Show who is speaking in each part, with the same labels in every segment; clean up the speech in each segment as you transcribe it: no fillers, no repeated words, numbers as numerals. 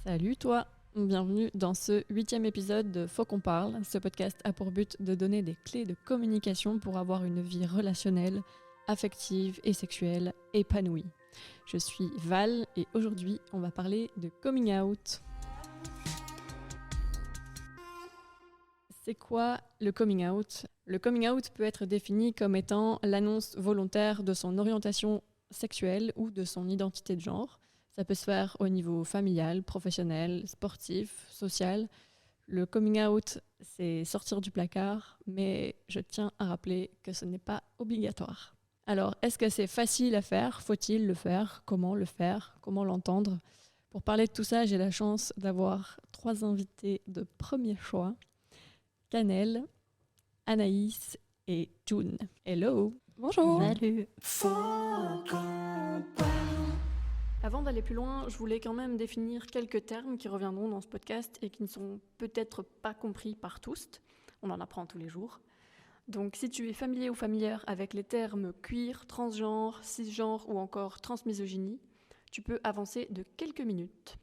Speaker 1: Salut toi, bienvenue dans ce 8e épisode de Faut qu'on parle. Ce podcast a pour but de donner des clés de communication pour avoir une vie relationnelle, affective et sexuelle épanouie. Je suis Val et aujourd'hui on va parler de coming out. C'est quoi le coming out ? Le coming out peut être défini comme étant l'annonce volontaire de son orientation sexuelle ou de son identité de genre. Ça peut se faire au niveau familial, professionnel, sportif, social. Le coming out, c'est sortir du placard, mais je tiens à rappeler que ce n'est pas obligatoire. Alors, est-ce que c'est facile à faire ? Faut-il le faire ? Comment le faire ? Comment l'entendre ? Pour parler de tout ça, j'ai la chance d'avoir 3 invités de premier choix. Canel, Anaïs et June. Hello.
Speaker 2: Bonjour.
Speaker 3: Salut.
Speaker 1: Avant d'aller plus loin, je voulais quand même définir quelques termes qui reviendront dans ce podcast et qui ne sont peut-être pas compris par tous. On en apprend tous les jours. Donc si tu es familier ou familière avec les termes queer, transgenre, cisgenre ou encore transmisogynie, tu peux avancer de quelques minutes.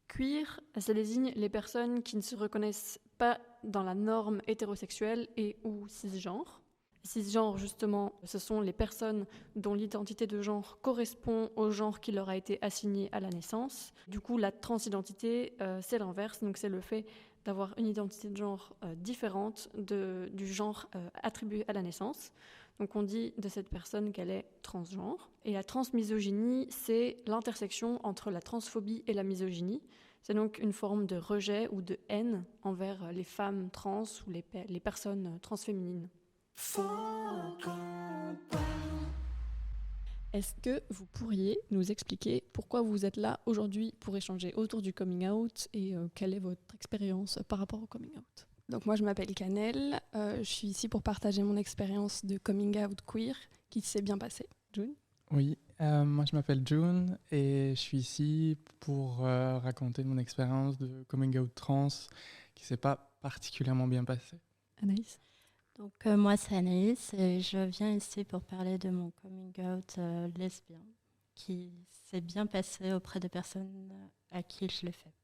Speaker 1: Queer, ça désigne les personnes qui ne se reconnaissent pas dans la norme hétérosexuelle et ou cisgenre. Cisgenre, justement, ce sont les personnes dont l'identité de genre correspond au genre qui leur a été assigné à la naissance. Du coup, la transidentité, c'est l'inverse, donc c'est le fait d'avoir une identité de genre différente du genre attribué à la naissance. Donc on dit de cette personne qu'elle est transgenre. Et la transmisogynie, c'est l'intersection entre la transphobie et la misogynie. C'est donc une forme de rejet ou de haine envers les femmes trans ou les personnes transféminines. Est-ce que vous pourriez nous expliquer pourquoi vous êtes là aujourd'hui pour échanger autour du coming out et quelle est votre expérience par rapport au coming out ?
Speaker 2: Donc moi je m'appelle Canel, je suis ici pour partager mon expérience de coming out queer qui s'est bien passée. June ?
Speaker 3: Oui, moi je m'appelle June et je suis ici pour raconter mon expérience de coming out trans qui ne s'est pas particulièrement bien passée.
Speaker 1: Anaïs ?
Speaker 4: Donc moi c'est Anaïs et je viens ici pour parler de mon coming out lesbien qui s'est bien passé auprès de personnes à qui je l'ai fait.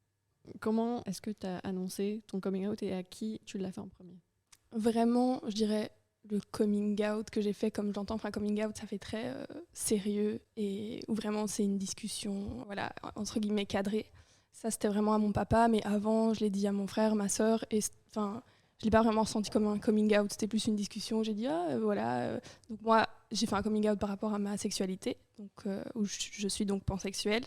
Speaker 1: Comment est-ce que tu as annoncé ton coming out et à qui tu l'as fait en premier ?
Speaker 2: Vraiment, je dirais le coming out que j'ai fait comme je l'entends, enfin coming out ça fait très sérieux et où vraiment c'est une discussion, voilà, entre guillemets cadrée. Ça c'était vraiment à mon papa, mais avant je l'ai dit à mon frère, ma sœur et enfin... Je ne l'ai pas vraiment ressenti comme un coming out, c'était plus une discussion. J'ai dit, voilà. Donc moi, j'ai fait un coming out par rapport à ma sexualité, donc, où je suis donc pansexuelle.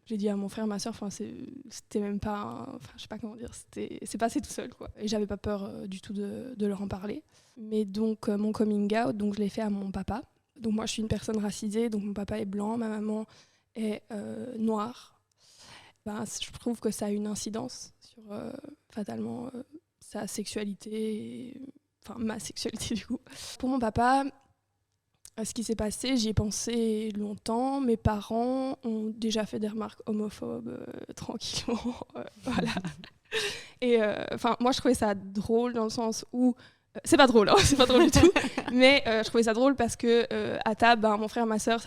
Speaker 2: J'ai dit à mon frère, ma sœur, c'était même pas... je sais pas comment dire, c'est passé tout seul, quoi. Et j'avais pas peur du tout de leur en parler. Mais donc, mon coming out, donc, je l'ai fait à mon papa. Donc moi, je suis une personne racisée, donc mon papa est blanc, ma maman est noire. Je trouve que ça a une incidence sur, fatalement... sa sexualité, ma sexualité du coup. Pour mon papa, ce qui s'est passé, j'y ai pensé longtemps. Mes parents ont déjà fait des remarques homophobes tranquillement, voilà. Et moi je trouvais ça drôle dans le sens où c'est pas drôle, c'est pas drôle du tout. Mais je trouvais ça drôle parce que à table, mon frère, ma sœur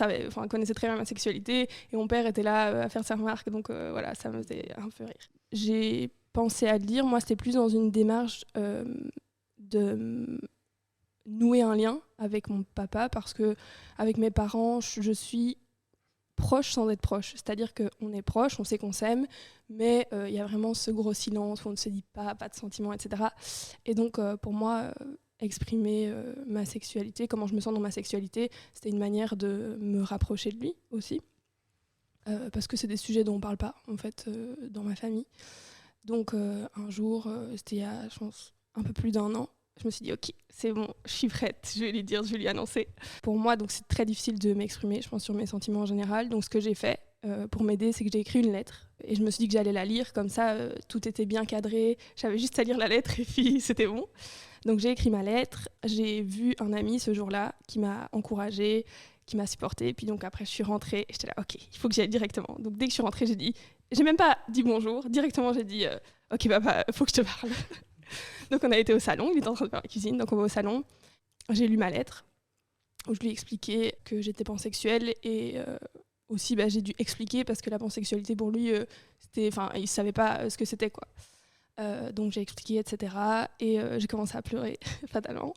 Speaker 2: connaissaient très bien ma sexualité et mon père était là à faire ses remarques, donc voilà, ça me faisait un peu rire. J'ai pensé à le dire, moi c'était plus dans une démarche de nouer un lien avec mon papa parce que avec mes parents je suis proche sans être proche, c'est-à-dire qu'on est proche, on sait qu'on s'aime, mais il y a vraiment ce gros silence où on ne se dit pas de sentiments, etc. Et donc pour moi exprimer ma sexualité, comment je me sens dans ma sexualité, c'était une manière de me rapprocher de lui aussi, parce que c'est des sujets dont on ne parle pas en fait dans ma famille. Donc un jour, c'était il y a je pense un peu plus d'1 an, je me suis dit ok, c'est bon, je suis prête, je vais lui dire, je vais lui annoncer. Pour moi, donc c'est très difficile de m'exprimer, je pense, sur mes sentiments en général. Donc ce que j'ai fait pour m'aider, c'est que j'ai écrit une lettre. Et je me suis dit que j'allais la lire, comme ça tout était bien cadré, j'avais juste à lire la lettre et puis c'était bon. Donc j'ai écrit ma lettre, j'ai vu un ami ce jour-là qui m'a encouragée, qui m'a supportée. Et puis donc après je suis rentrée et j'étais là ok, il faut que j'y aille directement. Donc dès que je suis rentrée, j'ai même pas dit bonjour, directement j'ai dit ok papa, faut que je te parle. Donc on a été au salon, il était en train de faire la cuisine, donc on va au salon. J'ai lu ma lettre où je lui ai expliqué que j'étais pansexuelle et aussi, j'ai dû expliquer parce que la pansexualité pour lui, il savait pas ce que c'était, quoi. Donc j'ai expliqué, etc. Et j'ai commencé à pleurer, fatalement.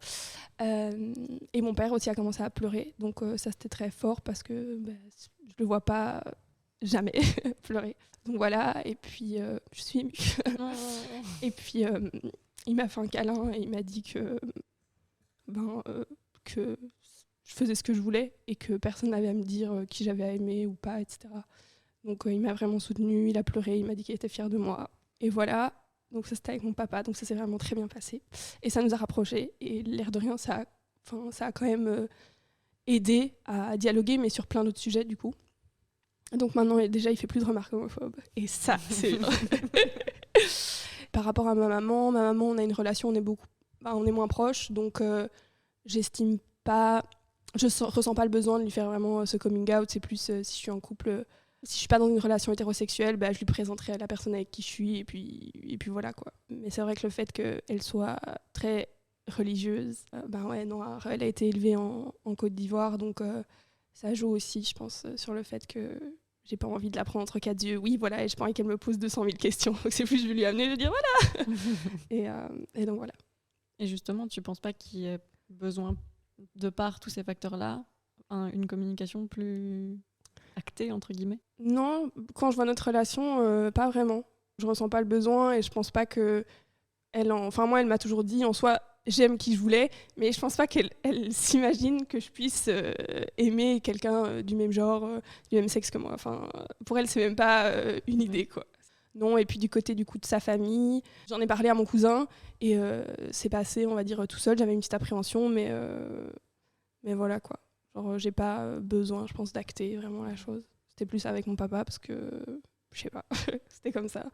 Speaker 2: Et mon père aussi a commencé à pleurer. Donc ça, c'était très fort parce que je le vois pas jamais pleurer. Donc voilà, et puis je suis émue. Et puis il m'a fait un câlin et il m'a dit que je faisais ce que je voulais et que personne n'avait à me dire qui j'avais à aimer ou pas, etc. Donc il m'a vraiment soutenue, il a pleuré, il m'a dit qu'il était fier de moi. Et voilà, donc ça c'était avec mon papa, donc ça s'est vraiment très bien passé. Et ça nous a rapprochés, et l'air de rien, ça a quand même aidé à dialoguer, mais sur plein d'autres sujets du coup. Donc maintenant, déjà, il fait plus de remarques homophobes. Et ça, c'est bien. Par rapport à ma maman, on a une relation, on est moins proches, donc j'estime pas, ressens pas le besoin de lui faire vraiment ce coming out. C'est plus si je suis en couple, si je suis pas dans une relation hétérosexuelle, je lui présenterai à la personne avec qui je suis, et puis voilà, quoi. Mais c'est vrai que le fait qu'elle soit très religieuse, elle a été élevée en Côte d'Ivoire, donc ça joue aussi, je pense, sur le fait que j'ai pas envie de la prendre entre quatre yeux. Oui, voilà, et j'ai pas envie qu'elle me pose 200 000 questions. Donc c'est plus, je vais lui amener, je vais dire voilà. et donc voilà.
Speaker 1: Et justement, tu penses pas qu'il y ait besoin, de par tous ces facteurs-là, une communication plus actée, entre guillemets?
Speaker 2: Non, quand je vois notre relation, pas vraiment. Je ressens pas le besoin, et je pense pas que moi, elle m'a toujours dit, en soi, j'aime qui je voulais, mais je pense pas qu'elle s'imagine que je puisse aimer quelqu'un du même genre, du même sexe que moi. Enfin, pour elle, c'est même pas une idée, quoi. Non, et puis du côté du coup de sa famille, j'en ai parlé à mon cousin, et c'est passé, on va dire, tout seul. J'avais une petite appréhension, mais voilà, quoi. Genre, j'ai pas besoin, je pense, d'acter vraiment la chose. C'était plus avec mon papa, parce que, je sais pas, c'était comme ça.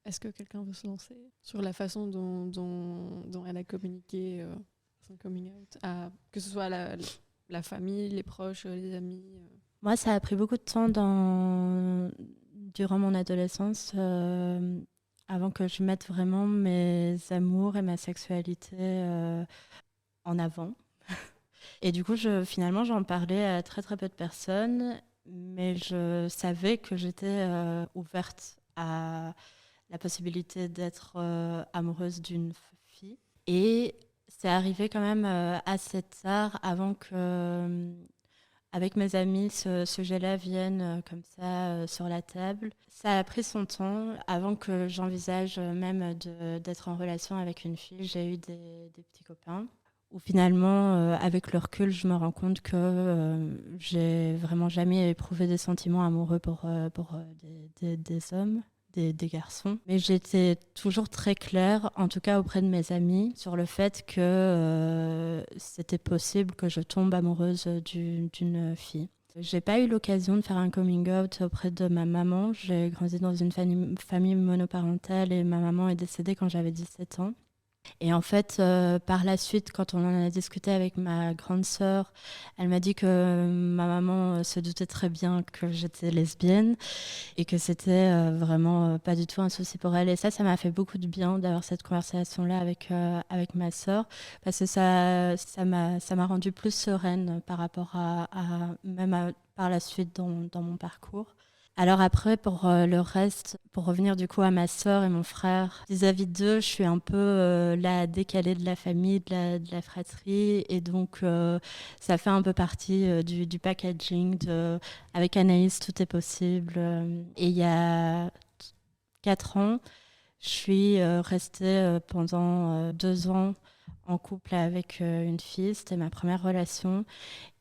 Speaker 1: Est-ce que quelqu'un veut se lancer sur la façon dont elle a communiqué son coming out, que ce soit la famille, les proches, les amis?
Speaker 4: Moi, ça a pris beaucoup de temps durant mon adolescence, avant que je mette vraiment mes amours et ma sexualité en avant. Et du coup, finalement, j'en parlais à très très peu de personnes, mais je savais que j'étais ouverte à la possibilité d'être amoureuse d'une fille. Et c'est arrivé quand même assez tard, avant que, avec mes amis, ce sujet-là vienne comme ça sur la table. Ça a pris son temps avant que j'envisage même d'être en relation avec une fille. J'ai eu des petits copains où finalement, avec le recul, je me rends compte que j'ai vraiment jamais éprouvé des sentiments amoureux pour des hommes. Des garçons. Mais j'étais toujours très claire, en tout cas auprès de mes amis, sur le fait que c'était possible que je tombe amoureuse d'une fille. J'ai pas eu l'occasion de faire un coming out auprès de ma maman. J'ai grandi dans une famille monoparentale, et ma maman est décédée quand j'avais 17 ans. Et en fait, par la suite, quand on en a discuté avec ma grande sœur, elle m'a dit que ma maman se doutait très bien que j'étais lesbienne, et que c'était vraiment pas du tout un souci pour elle. Et ça m'a fait beaucoup de bien d'avoir cette conversation-là avec ma sœur, parce que ça m'a rendue plus sereine par rapport par la suite dans mon parcours. Alors après, pour le reste, pour revenir du coup à ma sœur et mon frère, vis-à-vis d'eux, je suis un peu la décalée de la famille, de la fratrie, et donc ça fait un peu partie du packaging avec Anaïs, tout est possible. Et il y a 4 ans, je suis restée pendant 2 ans en couple avec une fille. C'était ma première relation,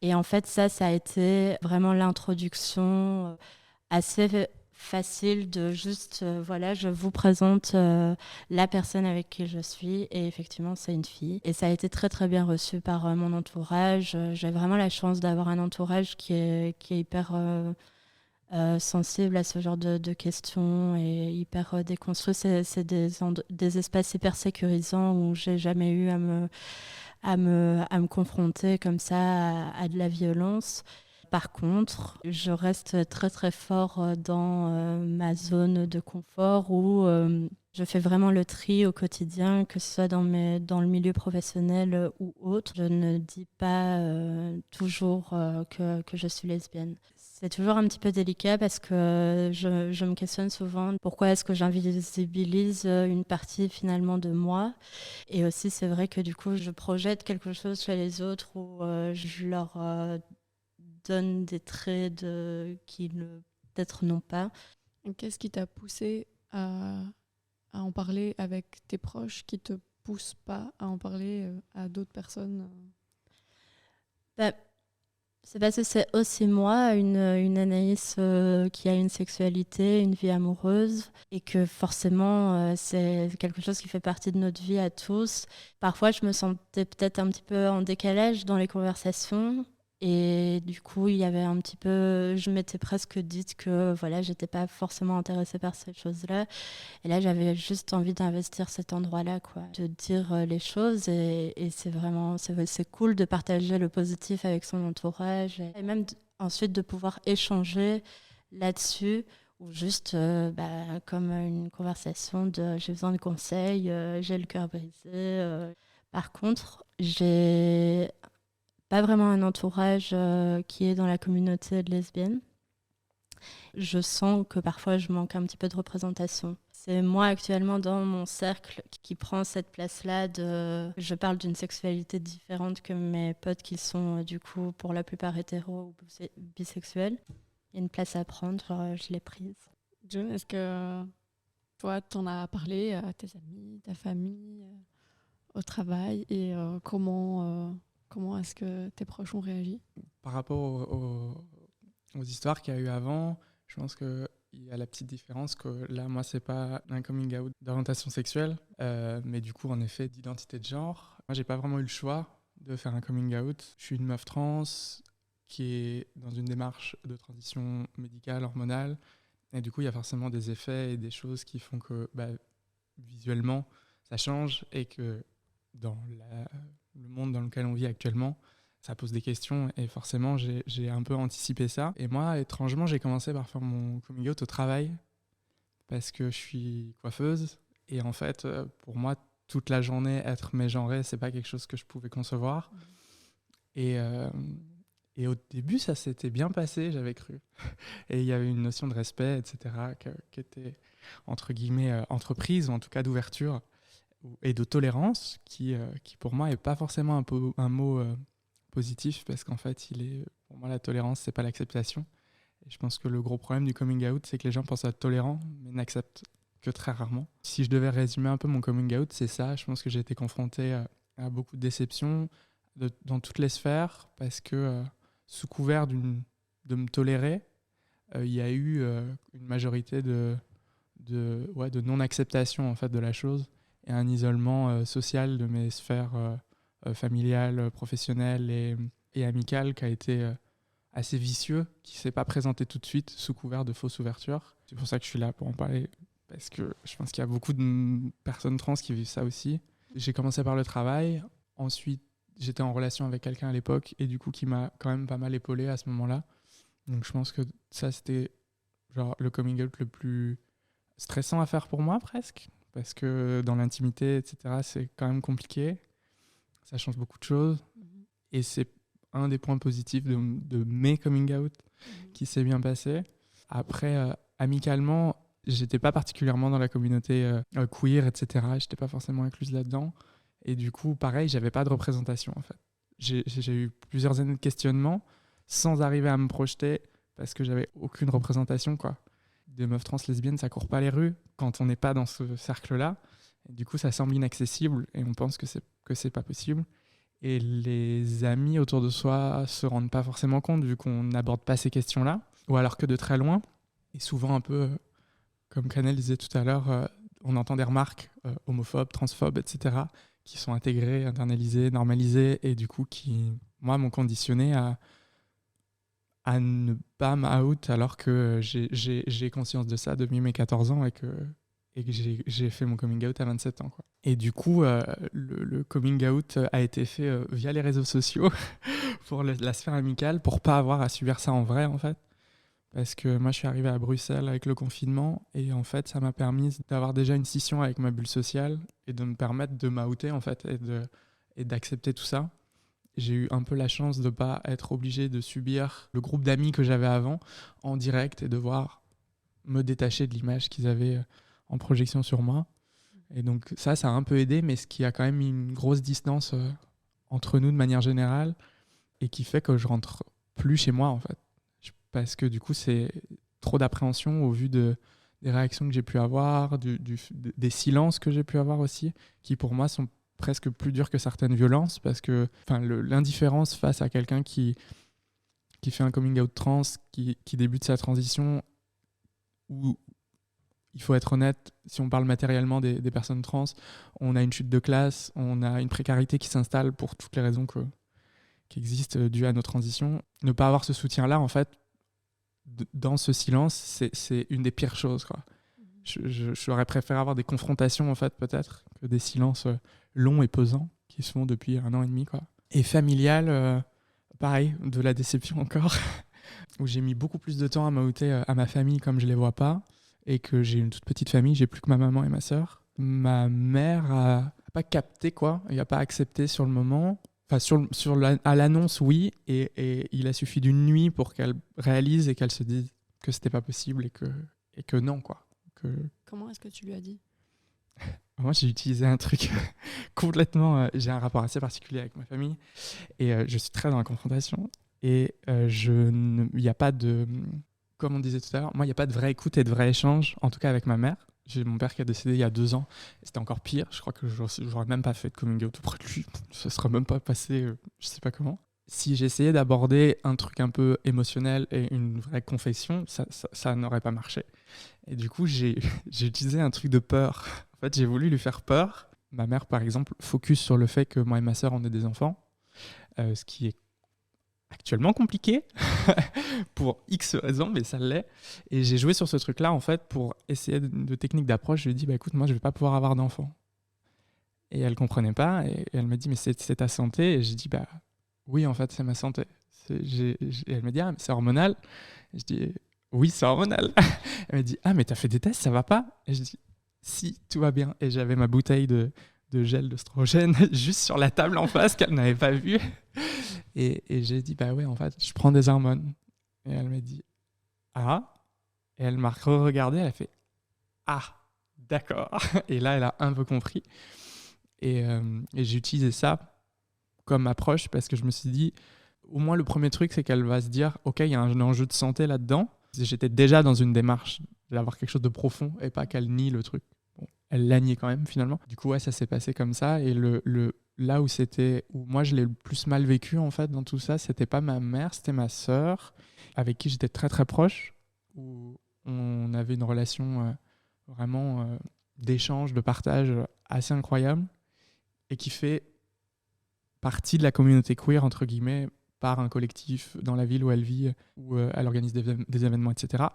Speaker 4: et en fait ça a été vraiment l'introduction assez facile de juste, voilà, je vous présente la personne avec qui je suis, et effectivement, c'est une fille. Et ça a été très, très bien reçu par mon entourage. J'ai vraiment la chance d'avoir un entourage qui est hyper sensible à ce genre de questions, et hyper déconstruit. C'est des espaces hyper sécurisants où j'ai jamais eu à me confronter comme ça à de la violence. Par contre, je reste très très fort dans ma zone de confort, où je fais vraiment le tri au quotidien, que ce soit dans le milieu professionnel ou autre. Je ne dis pas toujours que je suis lesbienne. C'est toujours un petit peu délicat parce que je me questionne souvent pourquoi est-ce que j'invisibilise une partie finalement de moi. Et aussi, c'est vrai que du coup, je projette quelque chose chez les autres où je leur donne des traits qu'ils peut-être n'ont pas.
Speaker 1: Et qu'est-ce qui t'a poussé à en parler avec tes proches qui te poussent pas à en parler à d'autres personnes
Speaker 4: C'est parce que c'est aussi moi, une Anaïs qui a une sexualité, une vie amoureuse, et que forcément, c'est quelque chose qui fait partie de notre vie à tous. Parfois, je me sentais peut-être un petit peu en décalage dans les conversations, et du coup, il y avait un petit peu... Je m'étais presque dite que voilà, j'étais pas forcément intéressée par ces choses-là. Et là, j'avais juste envie d'investir cet endroit-là, quoi, de dire les choses. Et c'est vraiment, c'est cool de partager le positif avec son entourage. Et même ensuite de pouvoir échanger là-dessus, ou juste comme une conversation de j'ai besoin de conseils, j'ai le cœur brisé. Par contre, j'ai pas vraiment un entourage qui est dans la communauté de lesbiennes. Je sens que parfois je manque un petit peu de représentation. C'est moi actuellement dans mon cercle qui prend cette place-là je parle d'une sexualité différente que mes potes qui sont du coup pour la plupart hétéros ou bisexuels. Il y a une place à prendre, je l'ai prise.
Speaker 1: June, est-ce que toi, t'en as parlé à tes amis, ta famille, au travail et comment est-ce que tes proches ont réagi?
Speaker 3: Par rapport aux histoires qu'il y a eu avant, je pense qu'il y a la petite différence que là, moi, c'est pas un coming out d'orientation sexuelle, mais du coup, en effet, d'identité de genre. Moi, j'ai pas vraiment eu le choix de faire un coming out. Je suis une meuf trans qui est dans une démarche de transition médicale, hormonale, et du coup, il y a forcément des effets et des choses qui font que visuellement, ça change et que dans le monde dans lequel on vit actuellement, ça pose des questions et forcément, j'ai un peu anticipé ça. Et moi, étrangement, j'ai commencé par faire mon coming out au travail parce que je suis coiffeuse et en fait, pour moi, toute la journée, être mégenrée, c'est pas quelque chose que je pouvais concevoir. Et au début, ça s'était bien passé, j'avais cru. Et il y avait une notion de respect, etc., qui était, entre guillemets, entreprise, ou en tout cas d'ouverture et de tolérance, qui pour moi n'est pas forcément un mot positif, parce qu'en fait, pour moi, la tolérance, c'est pas l'acceptation. Et je pense que le gros problème du coming out, c'est que les gens pensent être tolérants, mais n'acceptent que très rarement. Si je devais résumer un peu mon coming out, c'est ça. Je pense que j'ai été confronté à beaucoup de déceptions dans toutes les sphères, parce que sous couvert de me tolérer, il y a eu une majorité de non-acceptation en fait, de la chose, et un isolement social de mes sphères familiales, professionnelles et amicales qui a été assez vicieux, qui ne s'est pas présenté tout de suite sous couvert de fausses ouvertures. C'est pour ça que je suis là pour en parler, parce que je pense qu'il y a beaucoup de personnes trans qui vivent ça aussi. J'ai commencé par le travail, ensuite j'étais en relation avec quelqu'un à l'époque et du coup qui m'a quand même pas mal épaulé à ce moment-là. Donc je pense que ça c'était genre le coming out le plus stressant à faire pour moi presque, parce que dans l'intimité, etc., c'est quand même compliqué. Ça change beaucoup de choses. Et c'est un des points positifs de mes coming out qui s'est bien passé. Après, amicalement, j'étais pas particulièrement dans la communauté queer, etc. J'étais pas forcément incluse là-dedans. Et du coup, pareil, j'avais pas de représentation, en fait. J'ai eu plusieurs années de questionnement sans arriver à me projeter parce que j'avais aucune représentation, quoi. Des meufs trans lesbiennes, ça court pas les rues quand on n'est pas dans ce cercle-là. Et du coup, ça semble inaccessible et on pense que c'est pas possible. Et les amis autour de soi se rendent pas forcément compte vu qu'on n'aborde pas ces questions-là, ou alors que de très loin. Et souvent un peu, comme Canel disait tout à l'heure, on entend des remarques homophobes, transphobes, etc., qui sont intégrées, internalisées, normalisées, et du coup qui, moi, m'ont conditionné à ne pas m'out alors que j'ai conscience de ça depuis mes 14 ans et que j'ai fait mon coming out à 27 ans, quoi. Et du coup, le coming out a été fait via les réseaux sociaux pour la sphère amicale, pour pas avoir à subir ça en vrai, en fait. Parce que moi, je suis arrivé à Bruxelles avec le confinement et en fait, ça m'a permis d'avoir déjà une scission avec ma bulle sociale et de me permettre de m'outer, en fait, et d'accepter tout ça. J'ai eu un peu la chance de ne pas être obligé de subir le groupe d'amis que j'avais avant en direct et devoir me détacher de l'image qu'ils avaient en projection sur moi. Et donc ça a un peu aidé, mais ce qui a quand même mis une grosse distance entre nous de manière générale et qui fait que je rentre plus chez moi en fait. Parce que du coup, c'est trop d'appréhension au vu des réactions que j'ai pu avoir, des silences que j'ai pu avoir aussi, qui pour moi sont presque plus dures que certaines violences, parce que l'indifférence face à quelqu'un qui fait un coming out trans, qui débute sa transition, où il faut être honnête, si on parle matériellement des personnes trans, on a une chute de classe, on a une précarité qui s'installe pour toutes les raisons qui existent dues à nos transitions. Ne pas avoir ce soutien-là, en fait, dans ce silence, c'est une des pires choses, quoi. J'aurais préféré avoir des confrontations, en fait, peut-être, que des silences longs et pesants qui se font depuis 1 an et demi, quoi. Et familial, pareil, de la déception encore, où j'ai mis beaucoup plus de temps à m'outer à ma famille comme je les vois pas, et que j'ai une toute petite famille, j'ai plus que ma maman et ma sœur. Ma mère a pas capté, quoi, elle a pas accepté sur le moment. Enfin, à l'annonce, oui, et il a suffi d'une nuit pour qu'elle réalise et qu'elle se dise que c'était pas possible et que non, quoi.
Speaker 1: Comment est-ce que tu lui as dit ?
Speaker 3: Moi, j'ai utilisé un truc complètement... j'ai un rapport assez particulier avec ma famille et je suis très dans la confrontation. Et il n'y a pas de... Comme on disait tout à l'heure, moi, il n'y a pas de vraie écoute et de vrai échange, en tout cas avec ma mère. J'ai mon père qui a décédé il y a 2 ans. C'était encore pire. Je crois que j'aurais même pas fait de coming out auprès de lui. Ça ne serait même pas passé, je sais pas comment. Si j'essayais d'aborder un truc un peu émotionnel et une vraie confession, ça n'aurait pas marché. Et du coup, j'ai utilisé un truc de peur. En fait, j'ai voulu lui faire peur. Ma mère, par exemple, focus sur le fait que moi et ma sœur, on ait des enfants. Ce qui est actuellement compliqué pour X raisons, mais ça l'est. Et j'ai joué sur ce truc-là, en fait, pour essayer de technique d'approche. Je lui ai dit, écoute, moi, je vais pas pouvoir avoir d'enfant. Et elle comprenait pas. Et elle m'a dit, mais c'est ta santé. Et j'ai dit, oui, en fait, c'est ma santé. Et elle m'a dit, mais c'est hormonal. Et je dis, oui, c'est hormonal. Elle m'a dit, mais t'as fait des tests, ça va pas? Et je dis, si, tout va bien. Et j'avais ma bouteille de gel d'oestrogène juste sur la table en face qu'elle n'avait pas vue. Et j'ai dit, ouais, en fait, je prends des hormones. Et elle m'a dit, et elle m'a regardé, elle a fait, d'accord. Et là, elle a un peu compris. Et j'ai utilisé ça comme approche parce que je me suis dit, au moins le premier truc, c'est qu'elle va se dire, ok, il y a un enjeu de santé là-dedans. J'étais déjà dans une démarche d'avoir quelque chose de profond et pas qu'elle nie le truc. Bon, elle l'a nié quand même finalement. Du coup, ouais, ça s'est passé comme ça. Et là où moi je l'ai le plus mal vécu en fait dans tout ça, c'était pas ma mère, c'était ma sœur, avec qui j'étais très très proche, où on avait une relation vraiment d'échange, de partage assez incroyable, et qui fait partie de la communauté queer, entre guillemets, par un collectif dans la ville où elle vit, où elle organise des événements, etc.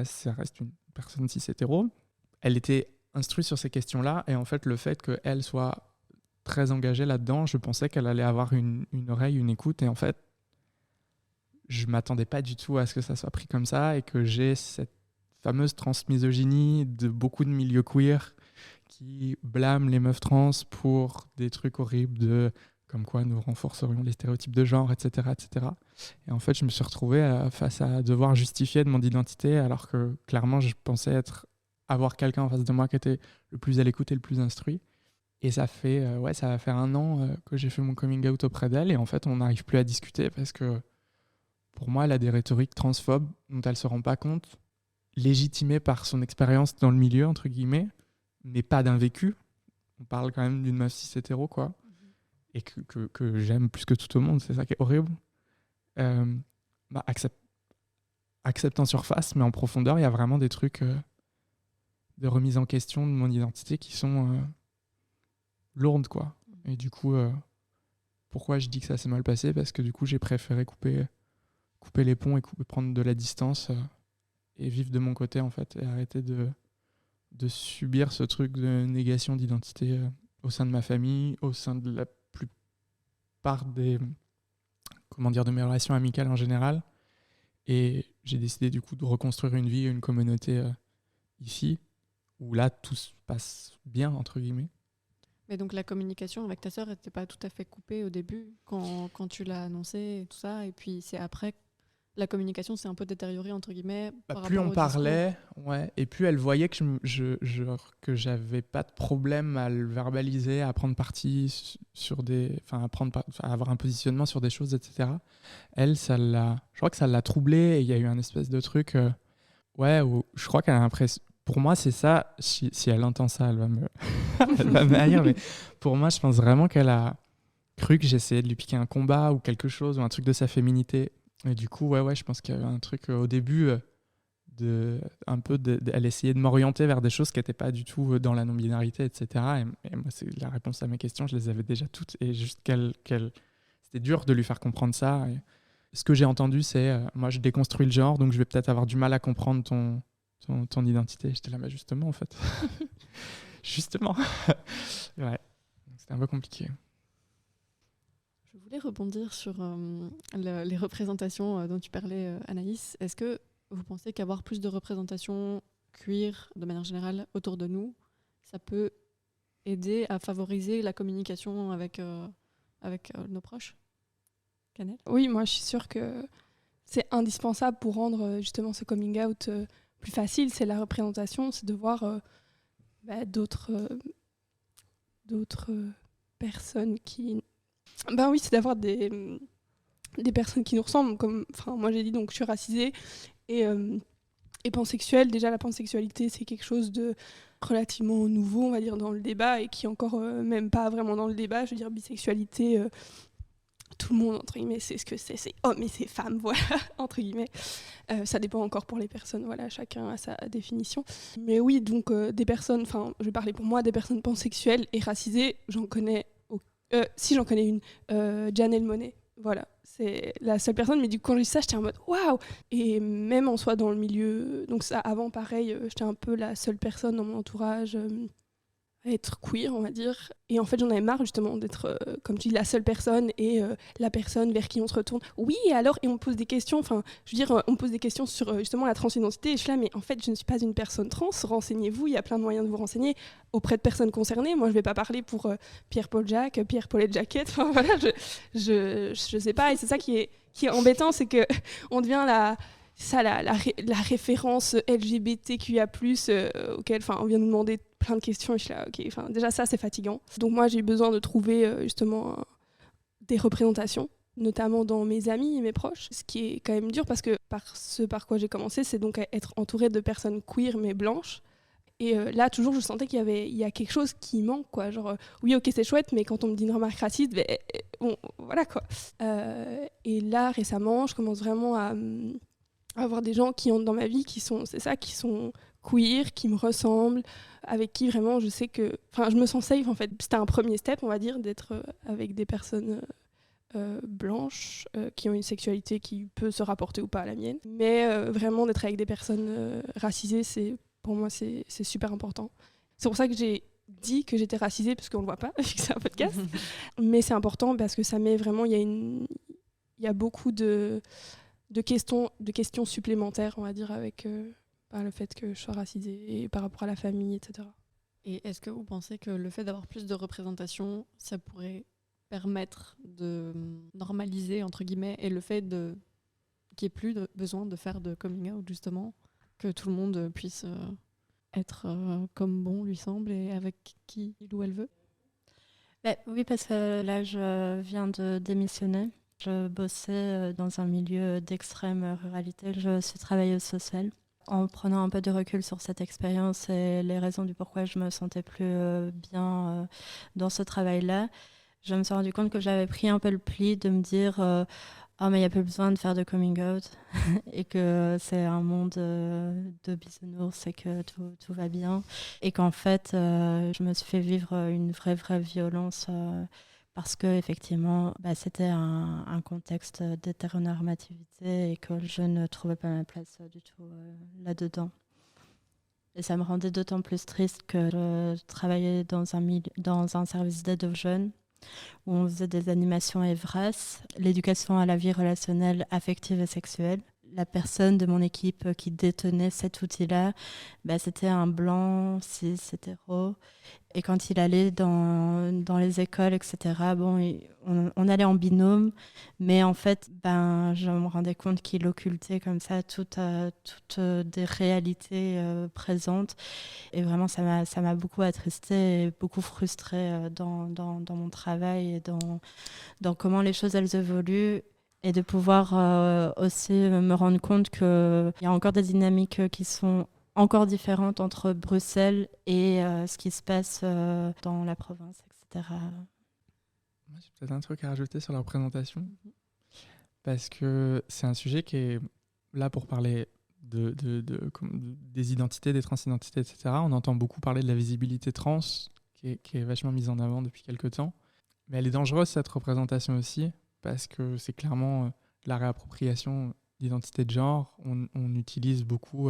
Speaker 3: Ça reste une personne cis hétéro. Elle était instruite sur ces questions-là, et en fait, le fait qu'elle soit très engagée là-dedans, je pensais qu'elle allait avoir une oreille, une écoute, et en fait, je m'attendais pas du tout à ce que ça soit pris comme ça, et que j'ai cette fameuse transmisogynie de beaucoup de milieux queer qui blâment les meufs trans pour des trucs horribles comme quoi nous renforcerions les stéréotypes de genre, etc., etc. Et en fait, je me suis retrouvé face à devoir justifier de mon identité, alors que clairement, je pensais avoir quelqu'un en face de moi qui était le plus à l'écoute et le plus instruit. Et ça va faire 1 an que j'ai fait mon coming out auprès d'elle, et en fait, on n'arrive plus à discuter parce que pour moi, elle a des rhétoriques transphobes dont elle ne se rend pas compte, légitimées par son expérience dans le milieu, entre guillemets, mais pas d'un vécu. On parle quand même d'une meuf cis hétéro, quoi. Et que j'aime plus que tout au monde, c'est ça qui est horrible. Accepte en surface, mais en profondeur, il y a vraiment des trucs de remise en question de mon identité qui sont lourdes, quoi. Et du coup, pourquoi je dis que ça s'est mal passé? Parce que du coup, j'ai préféré couper les ponts et prendre de la distance et vivre de mon côté, en fait, et arrêter de subir ce truc de négation d'identité au sein de ma famille, au sein de la plupart de mes relations amicales en général. Et j'ai décidé du coup de reconstruire une vie, une communauté ici, où là tout se passe bien, entre guillemets.
Speaker 1: Et donc la communication avec ta sœur n'était pas tout à fait coupée au début quand tu l'as annoncé et tout ça, et puis c'est après la communication s'est un peu détériorée entre guillemets par
Speaker 3: Plus
Speaker 1: rapport
Speaker 3: on
Speaker 1: au
Speaker 3: parlait, ouais, et plus elle voyait que que j'avais pas de problème à le verbaliser, à prendre parti sur à avoir un positionnement sur des choses, etc. Elle, je crois que ça l'a troublée, et il y a eu un espèce de truc, où je crois qu'elle a l'impression. Pour moi, c'est ça. Si elle entend ça, elle va elle va me haïr. Mais pour moi, je pense vraiment qu'elle a cru que j'essayais de lui piquer un combat ou quelque chose, ou un truc de sa féminité. Et du coup, je pense qu'il y avait un truc au début elle essayait de m'orienter vers des choses qui n'étaient pas du tout dans la non-binarité, etc. Et moi, c'est la réponse à mes questions, je les avais déjà toutes. Et juste c'était dur de lui faire comprendre ça. Et ce que j'ai entendu, c'est moi, je déconstruis le genre, donc je vais peut-être avoir du mal à comprendre ton identité. J'étais là, mais justement, en fait. Justement. Ouais. C'était un peu compliqué.
Speaker 1: Je voulais rebondir sur les représentations dont tu parlais, Anaïs. Est-ce que vous pensez qu'avoir plus de représentations queer, de manière générale, autour de nous, ça peut aider à favoriser la communication avec nos proches ? Canel ?
Speaker 2: Oui, moi je suis sûre que c'est indispensable pour rendre justement ce coming out plus facile. C'est la représentation, c'est de voir d'autres personnes qui... Ben oui, c'est d'avoir des personnes qui nous ressemblent. Moi j'ai dit, donc je suis racisée et pansexuelle. Déjà la pansexualité c'est quelque chose de relativement nouveau, on va dire, dans le débat, et qui est encore même pas vraiment dans le débat. Je veux dire, bisexualité, tout le monde, entre guillemets, c'est ce que c'est homme et c'est femme, voilà, entre guillemets. Ça dépend encore pour les personnes, voilà, chacun a sa définition. Mais oui, donc des personnes, je vais parler pour moi, des personnes pansexuelles et racisées, j'en connais j'en connais une, Janelle Monáe, voilà, c'est la seule personne, mais du coup quand je dis ça, j'étais en mode waouh. Et même en soi dans le milieu, donc ça avant pareil, j'étais un peu la seule personne dans mon entourage à être queer, on va dire. Et en fait, j'en avais marre justement d'être, comme tu dis, la seule personne et la personne vers qui on se retourne. Oui, et alors, et on me pose des questions, on me pose des questions sur justement la transidentité. Et je suis là, mais en fait, je ne suis pas une personne trans. Renseignez-vous, il y a plein de moyens de vous renseigner auprès de personnes concernées. Moi, je ne vais pas parler pour Pierre-Paul Jacques, Pierre-Paul et Jacquette. Enfin, voilà, je sais pas. Et c'est ça qui est embêtant, c'est qu'on devient la référence LGBTQIA+, auquel on vient nous demander plein de questions, et je suis là, ok, déjà ça c'est fatigant. Donc moi j'ai eu besoin de trouver justement des représentations, notamment dans mes amis et mes proches, ce qui est quand même dur parce que par quoi j'ai commencé, c'est donc à être entourée de personnes queer mais blanches. Et là, toujours, je sentais qu'il y a quelque chose qui manque, quoi. Genre, oui, ok, c'est chouette, mais quand on me dit une remarque raciste, bon, voilà, quoi. Et là, récemment, je commence vraiment à avoir des gens qui entrent dans ma vie qui sont queer, qui me ressemblent, avec qui vraiment je sais que... je me sens safe, en fait. C'était un premier step, on va dire, d'être avec des personnes blanches qui ont une sexualité qui peut se rapporter ou pas à la mienne. Mais vraiment, d'être avec des personnes racisées, pour moi, c'est super important. C'est pour ça que j'ai dit que j'étais racisée, parce qu'on ne le voit pas, vu que c'est un podcast. Mais c'est important parce que ça met vraiment... Il y a beaucoup de questions supplémentaires, on va dire, avec le fait que je sois racisée et par rapport à la famille, etc.
Speaker 1: Et est-ce que vous pensez que le fait d'avoir plus de représentation, ça pourrait permettre de normaliser, entre guillemets, et le fait qu'il n'y ait plus besoin de faire de coming out, justement, que tout le monde puisse être comme bon lui semble et avec qui il ou elle veut ?
Speaker 4: Oui, parce que là, je viens de démissionner. Je bossais dans un milieu d'extrême ruralité. Je suis travailleuse sociale. En prenant un peu de recul sur cette expérience et les raisons du pourquoi je me sentais plus bien dans ce travail-là, je me suis rendu compte que j'avais pris un peu le pli de me dire mais il n'y a plus besoin de faire de coming out et que c'est un monde de bisounours et que tout va bien. Et qu'en fait, je me suis fait vivre une vraie violence parce que effectivement, c'était un contexte d'hétéronormativité et que je ne trouvais pas ma place du tout là-dedans. Et ça me rendait d'autant plus triste que je travaillais dans un service d'aide aux jeunes où on faisait des animations EVRAS, l'éducation à la vie relationnelle, affective et sexuelle. la personne de mon équipe qui détenait cet outil-là, c'était un blanc, cis, hétéro. Et quand il allait dans les écoles, etc., on allait en binôme, mais en fait, je me rendais compte qu'il occultait comme ça toutes des réalités présentes. Et vraiment, ça m'a beaucoup attristée et beaucoup frustrée dans mon travail et dans comment les choses, elles évoluent. Et de pouvoir aussi me rendre compte qu'il y a encore des dynamiques qui sont encore différentes entre Bruxelles et ce qui se passe dans la province, etc.
Speaker 3: Moi, j'ai peut-être un truc à rajouter sur la représentation, parce que c'est un sujet qui est là pour parler des identités, des transidentités, etc. On entend beaucoup parler de la visibilité trans, qui est vachement mise en avant depuis quelques temps. Mais elle est dangereuse, cette représentation aussi, parce que c'est clairement la réappropriation d'identité de genre. On utilise beaucoup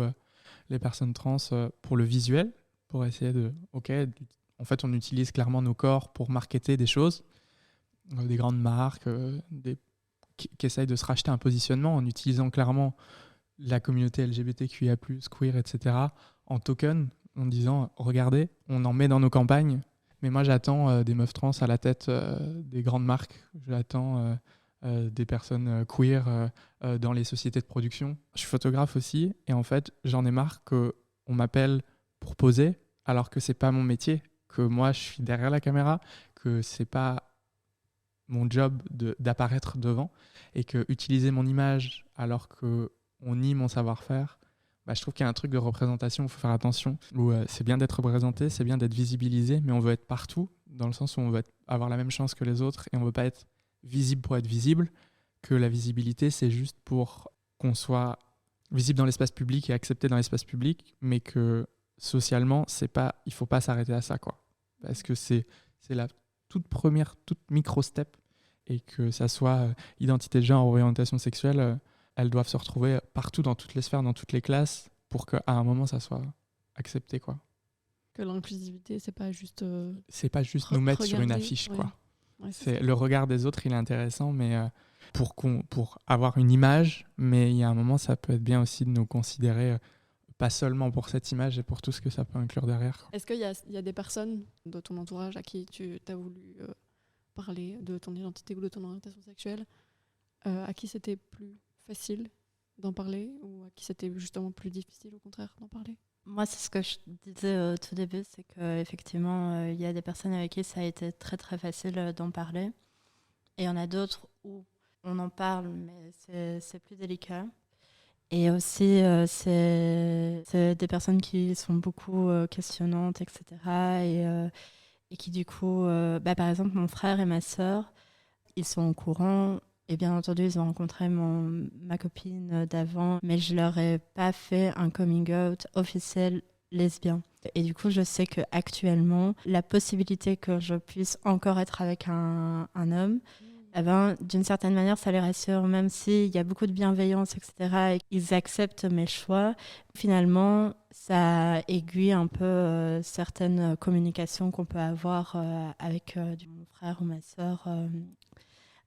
Speaker 3: les personnes trans pour le visuel, pour essayer en fait, on utilise clairement nos corps pour marketer des choses, des grandes marques qui essayent de se racheter un positionnement en utilisant clairement la communauté LGBTQIA+, queer, etc., en token, en disant « Regardez, on en met dans nos campagnes ». Mais moi, j'attends des meufs trans à la tête des grandes marques. J'attends des personnes queer dans les sociétés de production. Je suis photographe aussi, et en fait, j'en ai marre qu'on m'appelle pour poser, alors que c'est pas mon métier, que moi, je suis derrière la caméra, que c'est pas mon job d'apparaître devant, et que utiliser mon image alors qu'on nie mon savoir-faire, je trouve qu'il y a un truc de représentation où il faut faire attention, où c'est bien d'être représenté, c'est bien d'être visibilisé, mais on veut être partout, dans le sens où on veut avoir la même chance que les autres, et on veut pas être visible pour être visible, que la visibilité, c'est juste pour qu'on soit visible dans l'espace public et accepté dans l'espace public, mais que socialement, il faut pas s'arrêter à ça, quoi. Parce que c'est la toute micro-step, et que ça soit identité de genre, orientation sexuelle, elles doivent se retrouver partout, dans toutes les sphères, dans toutes les classes, pour qu'à un moment, ça soit accepté, quoi.
Speaker 1: Que l'inclusivité, c'est pas juste...
Speaker 3: c'est pas juste nous mettre sur une affiche, quoi.
Speaker 1: Ouais,
Speaker 3: c'est le regard des autres, il est intéressant, mais pour avoir une image, mais il y a un moment, ça peut être bien aussi de nous considérer pas seulement pour cette image et pour tout ce que ça peut inclure derrière, quoi.
Speaker 1: Est-ce qu'il y a des personnes de ton entourage à qui tu as voulu parler de ton identité ou de ton orientation sexuelle, à qui c'était plus facile d'en parler, ou à qui c'était justement plus difficile, au contraire, d'en parler?
Speaker 4: Moi, c'est ce que je disais au tout début, c'est qu'effectivement, il y a des personnes avec qui ça a été très très facile d'en parler. Et il y en a d'autres où on en parle, mais c'est plus délicat. Et aussi, c'est des personnes qui sont beaucoup questionnantes, etc. Et qui du coup, par exemple, mon frère et ma sœur, ils sont au courant. Et bien entendu, ils ont rencontré ma copine d'avant, mais je leur ai pas fait un coming out officiel lesbien. Et du coup, je sais qu'actuellement, la possibilité que je puisse encore être avec un homme, d'une certaine manière, ça les rassure, même s'il y a beaucoup de bienveillance, etc., et qu'ils acceptent mes choix. Finalement, ça aiguille un peu certaines communications qu'on peut avoir avec mon frère ou ma sœur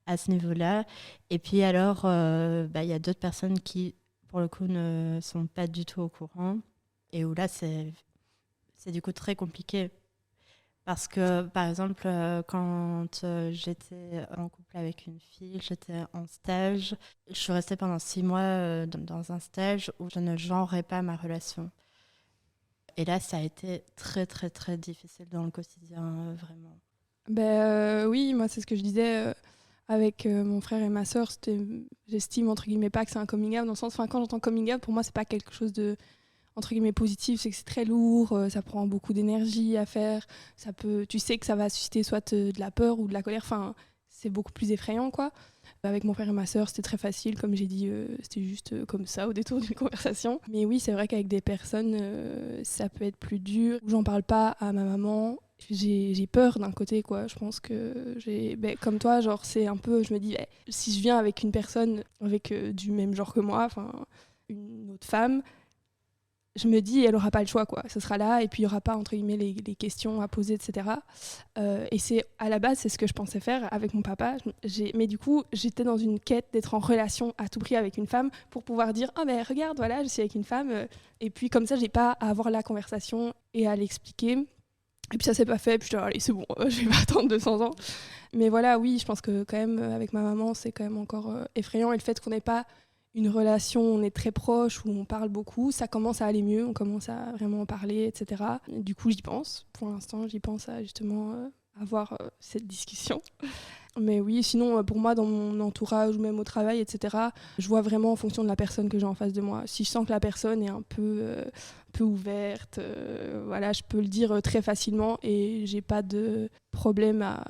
Speaker 4: à ce niveau-là. Et puis alors, y a d'autres personnes qui, pour le coup, ne sont pas du tout au courant, et où là, c'est du coup très compliqué. Parce que, par exemple, quand j'étais en couple avec une fille, j'étais en stage. Je suis restée pendant 6 mois dans un stage où je ne genrais pas ma relation. Et là, ça a été très, très, très difficile dans le quotidien, vraiment.
Speaker 2: Oui, moi, c'est ce que je disais avec mon frère et ma sœur. J'estime, entre guillemets, pas que c'est un coming out, dans le sens, quand j'entends coming out, pour moi, c'est pas quelque chose de, entre guillemets, positif, c'est que c'est très lourd, ça prend beaucoup d'énergie à faire, tu sais que ça va susciter soit de la peur ou de la colère, c'est beaucoup plus effrayant, quoi. Avec mon frère et ma sœur, c'était très facile, comme j'ai dit, c'était juste comme ça au détour d'une conversation. Mais oui, c'est vrai qu'avec des personnes, ça peut être plus dur. J'en parle pas à ma maman, j'ai peur d'un côté, quoi. Je pense que comme toi, genre, c'est un peu, je me dis, si je viens avec une personne avec du même genre que moi, une autre femme, je me dis, elle n'aura pas le choix, quoi. Ce sera là, et puis il n'y aura pas, entre guillemets, les questions à poser, etc. Et c'est, à la base, c'est ce que je pensais faire avec mon papa. Mais du coup, j'étais dans une quête d'être en relation à tout prix avec une femme pour pouvoir dire, ah ben regarde, voilà, je suis avec une femme. Et puis comme ça, j'ai pas à avoir la conversation et à l'expliquer. Et puis ça s'est pas fait, puis je dis, allez, c'est bon, je vais pas attendre 200 ans. Mais voilà, oui, je pense que quand même, avec ma maman, c'est quand même encore effrayant. Et le fait qu'on n'ait pas une relation, on est très proche, où on parle beaucoup, ça commence à aller mieux, on commence à vraiment en parler, etc. Et du coup, j'y pense. Pour l'instant, j'y pense à justement avoir cette discussion. Mais oui, sinon, pour moi, dans mon entourage ou même au travail, etc., je vois vraiment en fonction de la personne que j'ai en face de moi. Si je sens que la personne est un peu ouverte, voilà, je peux le dire très facilement et j'ai pas de problème à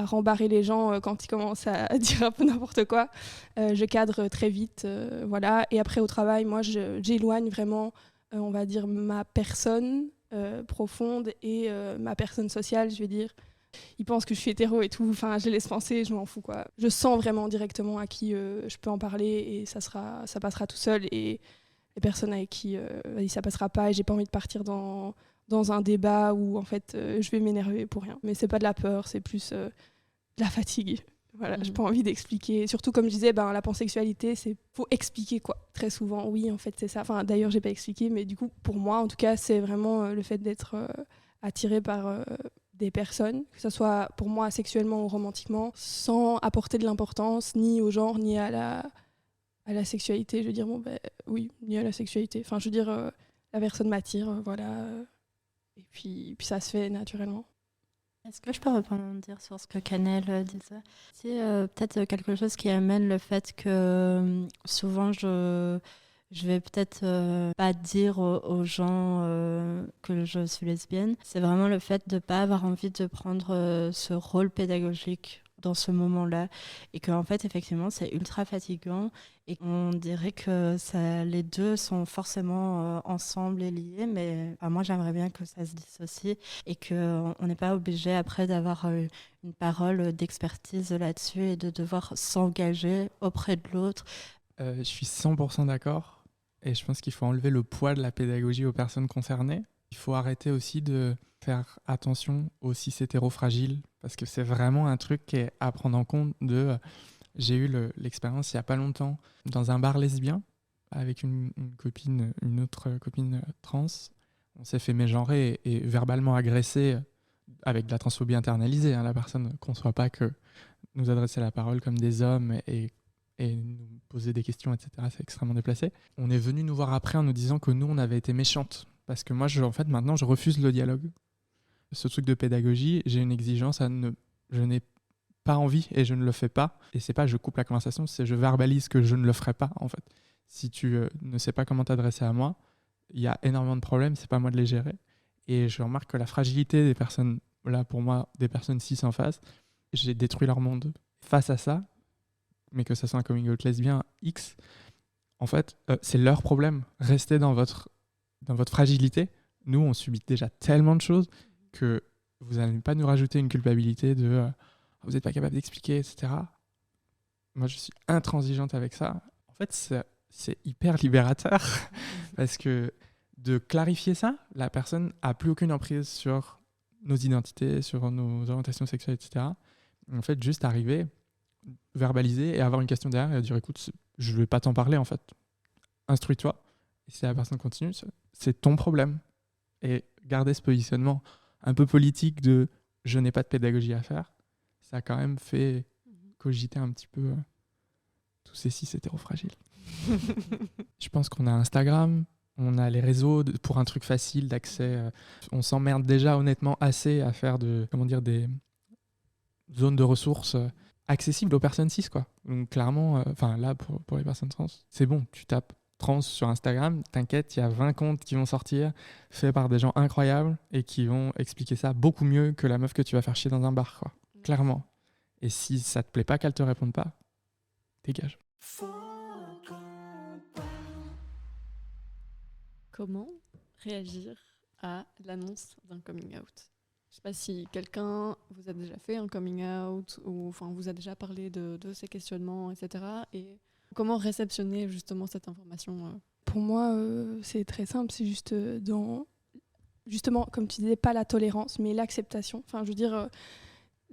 Speaker 2: rembarrer les gens quand ils commencent à dire un peu n'importe quoi. Je cadre très vite, voilà. Et après, au travail, moi, j'éloigne vraiment, on va dire, ma personne profonde et ma personne sociale, je vais dire. Ils pensent que je suis hétéro et tout, enfin, je les laisse penser, je m'en fous, quoi. Je sens vraiment directement à qui je peux en parler et ça passera tout seul. Et les personnes avec qui ça passera pas, et j'ai pas envie de partir dans un débat où en fait je vais m'énerver pour rien. Mais c'est pas de la peur, c'est plus de la fatigue. Voilà, j'ai pas envie d'expliquer. Surtout comme je disais, la pansexualité, c'est faut expliquer quoi. Très souvent, oui, en fait c'est ça. Enfin, d'ailleurs, j'ai pas expliqué, mais du coup, pour moi, en tout cas, c'est vraiment le fait d'être attiré par des personnes, que ce soit pour moi sexuellement ou romantiquement, sans apporter de l'importance ni au genre ni à la sexualité. Je veux dire, oui, ni à la sexualité. Enfin, je veux dire, la personne m'attire, voilà. Et puis ça se fait naturellement.
Speaker 4: Est-ce que je peux rebondir sur ce que Canel disait ? C'est peut-être quelque chose qui amène le fait que souvent je vais peut-être pas dire aux gens que je suis lesbienne. C'est vraiment le fait de ne pas avoir envie de prendre ce rôle pédagogique dans ce moment-là. Et qu'en fait, effectivement, c'est ultra fatigant. Et on dirait que les deux sont forcément ensemble et liés. Mais moi, j'aimerais bien que ça se dissocie et qu'on n'est pas obligé après d'avoir une parole d'expertise là-dessus et de devoir s'engager auprès de l'autre.
Speaker 3: Je suis 100% d'accord. Et je pense qu'il faut enlever le poids de la pédagogie aux personnes concernées. Il faut arrêter aussi de faire attention aux cis hétérofragiles, parce que c'est vraiment un truc qui est à prendre en compte. J'ai eu l'expérience il n'y a pas longtemps dans un bar lesbien avec une autre copine trans. On s'est fait mégenrer et verbalement agressé avec de la transphobie internalisée. La personne ne conçoit pas que nous adresser la parole comme des hommes et nous poser des questions, etc. C'est extrêmement déplacé. On est venu nous voir après en nous disant que nous, on avait été méchantes. Parce que moi, maintenant, je refuse le dialogue. Ce truc de pédagogie, j'ai une exigence je n'ai pas envie et je ne le fais pas. Et c'est pas je coupe la conversation, c'est je verbalise que je ne le ferai pas, en fait. Si tu ne sais pas comment t'adresser à moi, il y a énormément de problèmes, c'est pas à moi de les gérer. Et je remarque que la fragilité des personnes, là, pour moi, des personnes cis en face, j'ai détruit leur monde. Face à ça, mais que ça soit un coming out lesbien X, en fait, c'est leur problème. Restez dans votre fragilité. Nous, on subit déjà tellement de choses que vous n'allez pas nous rajouter une culpabilité de vous n'êtes pas capable d'expliquer, etc. Moi, je suis intransigeante avec ça. En fait, c'est hyper libérateur parce que de clarifier ça, la personne n'a plus aucune emprise sur nos identités, sur nos orientations sexuelles, etc. En fait, juste arriver, verbaliser et avoir une question derrière et dire écoute, je ne vais pas t'en parler en fait. Instruis-toi. Et si la personne continue, c'est ton problème. Et garder ce positionnement un peu politique de je n'ai pas de pédagogie à faire, ça a quand même fait cogiter un petit peu tous ces cis hétérofragiles. Je pense qu'on a Instagram, on a les réseaux pour un truc facile d'accès. On s'emmerde déjà honnêtement assez à faire des zones de ressources accessibles aux personnes cis, quoi. Donc clairement, là pour les personnes trans, c'est bon, tu tapes trans sur Instagram, t'inquiète, il y a 20 comptes qui vont sortir, faits par des gens incroyables et qui vont expliquer ça beaucoup mieux que la meuf que tu vas faire chier dans un bar, quoi. Clairement. Et si ça te plaît pas qu'elle te réponde pas, dégage.
Speaker 1: Comment réagir à l'annonce d'un coming out ? Je ne sais pas si quelqu'un vous a déjà fait un coming out ou vous a déjà parlé de ces questionnements, etc. Et comment réceptionner justement cette information
Speaker 2: Pour moi, c'est très simple. C'est juste justement, comme tu disais, pas la tolérance, mais l'acceptation. Enfin, je veux dire,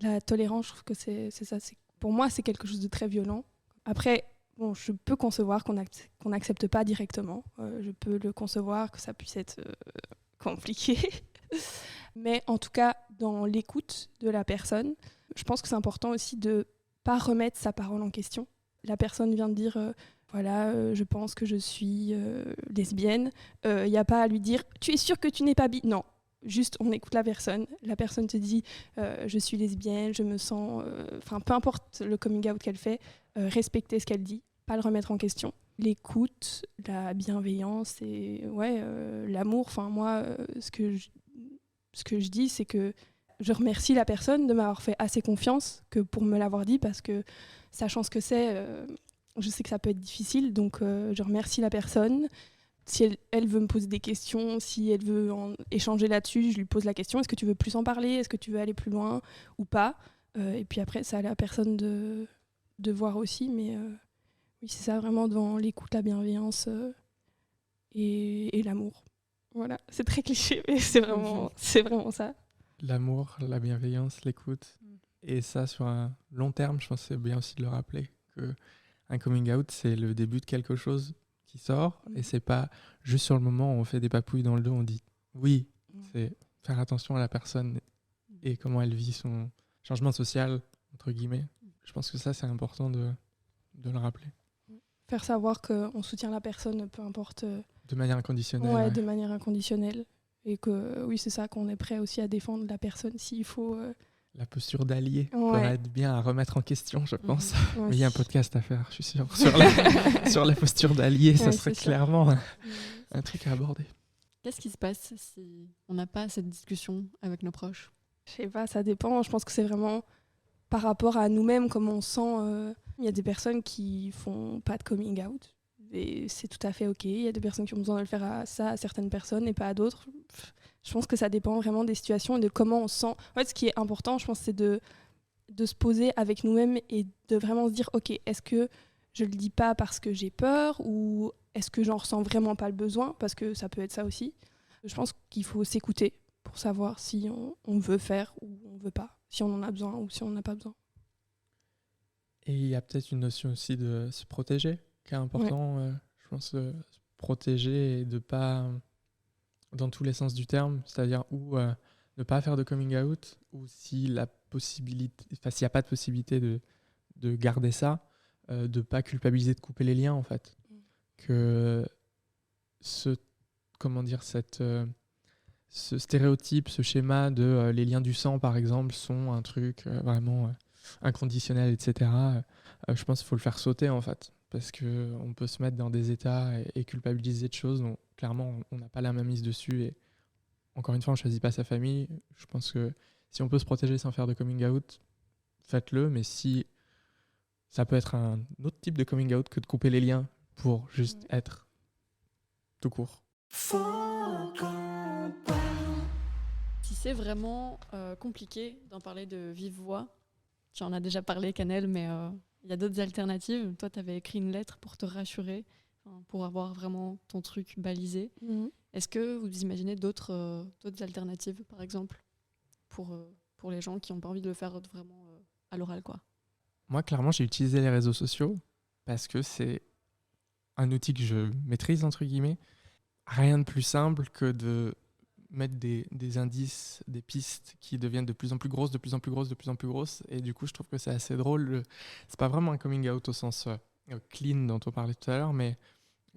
Speaker 2: la tolérance, je trouve que c'est ça. Pour moi, c'est quelque chose de très violent. Après, bon, je peux concevoir qu'on n'accepte pas directement. Je peux le concevoir, que ça puisse être compliqué. Mais en tout cas, dans l'écoute de la personne, je pense que c'est important aussi de ne pas remettre sa parole en question. La personne vient de dire je pense que je suis lesbienne. Il n'y a pas à lui dire tu es sûre que tu n'es pas bi. Non, juste on écoute la personne. La personne te dit je suis lesbienne, je me sens. Peu importe le coming out qu'elle fait, respecter ce qu'elle dit, pas le remettre en question. L'écoute, la bienveillance et l'amour. Enfin, moi, ce que je dis, c'est que je remercie la personne de m'avoir fait assez confiance que pour me l'avoir dit, parce que sachant ce que c'est, je sais que ça peut être difficile, donc je remercie la personne. Si elle veut me poser des questions, si elle veut échanger là-dessus, je lui pose la question, est-ce que tu veux plus en parler, est-ce que tu veux aller plus loin ou pas, et puis après, c'est à la personne de voir aussi, mais oui, c'est ça, vraiment dans l'écoute, la bienveillance et l'amour. Voilà, c'est très cliché, mais c'est vraiment ça.
Speaker 3: L'amour, la bienveillance, l'écoute. Et ça, sur un long terme, je pense que c'est bien aussi de le rappeler, qu'un coming out, c'est le début de quelque chose qui sort, et c'est pas juste sur le moment où on fait des papouilles dans le dos, on dit oui, c'est faire attention à la personne et comment elle vit son changement social, entre guillemets. Je pense que ça, c'est important de le rappeler.
Speaker 2: Faire savoir qu'on soutient la personne, peu importe.
Speaker 3: De manière inconditionnelle.
Speaker 2: Ouais, de manière inconditionnelle. Et que oui, c'est ça, qu'on est prêt aussi à défendre la personne s'il faut.
Speaker 3: La posture d'allié pourrait être bien à remettre en question, je pense.
Speaker 2: Ouais,
Speaker 3: mais il y a un podcast à faire, je suis sûr. Sur la posture d'allié, ça serait clairement un truc à aborder.
Speaker 1: Qu'est-ce qui se passe si on n'a pas cette discussion avec nos proches ?
Speaker 2: Je sais pas, ça dépend. Je pense que c'est vraiment par rapport à nous-mêmes, comment on se sent. Il y a des personnes qui font pas de coming out. Et c'est tout à fait OK. Il y a des personnes qui ont besoin de le faire à certaines personnes et pas à d'autres. Je pense que ça dépend vraiment des situations et de comment on se sent. En fait, ce qui est important, je pense, c'est de se poser avec nous-mêmes et de vraiment se dire OK, est-ce que je le dis pas parce que j'ai peur, ou est-ce que j'en ressens vraiment pas le besoin, parce que ça peut être ça aussi. Je pense qu'il faut s'écouter pour savoir si on veut faire ou on veut pas, si on en a besoin ou si on n'en a pas besoin.
Speaker 3: Et il y a peut-être une notion aussi de se protéger qui est important, je pense, se protéger et de pas, dans tous les sens du terme, c'est-à-dire ne pas faire de coming out, ou s'il n'y a pas de possibilité de garder ça, de pas culpabiliser, de couper les liens en fait. Que ce stéréotype, ce schéma de les liens du sang par exemple sont un truc vraiment inconditionnel, etc. Je pense qu'il faut le faire sauter en fait. Parce qu'on peut se mettre dans des états et culpabiliser de choses dont clairement on n'a pas la main mise dessus. Et encore une fois, on ne choisit pas sa famille. Je pense que si on peut se protéger sans faire de coming out, faites-le. Mais si ça peut être un autre type de coming out que de couper les liens pour juste être tout court.
Speaker 1: Si c'est vraiment compliqué d'en parler de vive voix, tu en as déjà parlé, Canel, mais il y a d'autres alternatives. Toi, tu avais écrit une lettre pour te rassurer, pour avoir vraiment ton truc balisé. Est-ce que vous imaginez d'autres alternatives, par exemple, pour les gens qui n'ont pas envie de le faire vraiment à l'oral, quoi ?
Speaker 3: Moi, clairement, j'ai utilisé les réseaux sociaux parce que c'est un outil que je maîtrise, entre guillemets. Rien de plus simple que de mettre des indices, des pistes qui deviennent de plus en plus grosses, de plus en plus grosses, de plus en plus grosses. Et du coup, je trouve que c'est assez drôle. C'est pas vraiment un coming out au sens clean dont on parlait tout à l'heure, mais